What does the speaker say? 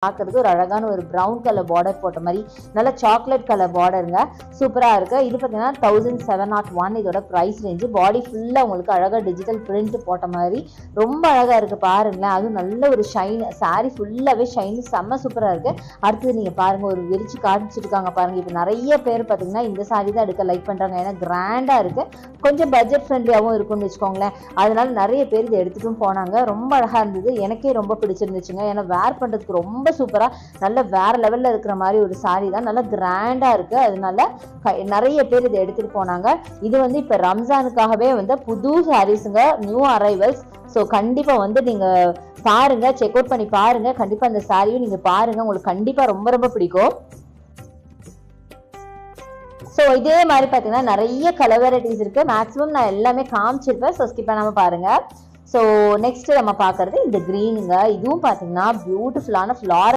பார்க்கறதுக்கு ஒரு அழகான ஒரு ப்ரௌன் கலர் பார்டர் போட்ட மாதிரி நல்ல சாக்லேட் கலர் பார்டருங்க. சூப்பராக இருக்குது. இது பார்த்தீங்கன்னா 1701 இதோட ப்ரைஸ் ரேஞ்சு. பாடி ஃபுல்லாக உங்களுக்கு அழகாக டிஜிட்டல் பிரிண்ட் போட்ட மாதிரி ரொம்ப அழகாக இருக்குது பாருங்களேன். அதுவும் நல்ல ஒரு ஷைன், சாரீ ஃபுல்லாகவே ஷைன் செம்ம சூப்பராக இருக்குது. அடுத்தது நீங்கள் பாருங்கள், ஒரு விரிச்சு காமிச்சிருக்காங்க பாருங்கள். இப்போ நிறைய பேர் பார்த்தீங்கன்னா இந்த சாரீ தான் எடுக்க லைக் பண்ணுறாங்க. ஏன்னா கிராண்டாக இருக்குது, கொஞ்சம் பட்ஜெட் ஃப்ரெண்ட்லியாகவும் இருக்குன்னு வச்சுக்கோங்களேன். அதனால நிறைய பேர் இதை எடுத்துகிட்டும் போனாங்க. ரொம்ப அழகாக இருந்தது, எனக்கே ரொம்ப பிடிச்சிருந்துச்சுங்க. ஏன்னா வேர் பண்ணுறதுக்கு ரொம்ப சூப்பரா நல்ல வேற லெவல்ல இருக்கிற மாதிரி ஒரு சாரி தான், நல்ல கிராண்டா இருக்கு. அதனால நிறைய பேர் இதை எடுத்துட்டு போனாங்க. இது வந்து இப்ப ரம்ஜானுக்காகவே வந்து புது சாரீஸுங்க, நியூ அரைவல்ஸ். ஸோ கண்டிப்பா வந்து நீங்க பாருங்க, செக் அவுட் பண்ணி பாருங்க. கண்டிப்பா அந்த சாரியும் நீங்க பாருங்க, உங்களுக்கு கண்டிப்பா ரொம்ப ரொம்ப பிடிக்கும். ஸோ இதே மாதிரி பார்த்தீங்கன்னா நிறைய கலர் வெரைட்டிஸ் இருக்கு. மேக்ஸிமம் நான் எல்லாமே காமிச்சிருப்பேன், ஸோ ஸ்கிப் பண்ணாம பாருங்க. ஸோ நெக்ஸ்ட் நம்ம பார்க்கறது இந்த கிரீனுங்க. இதுவும் பார்த்தீங்கன்னா பியூட்டிஃபுல்லான ஃப்ளார்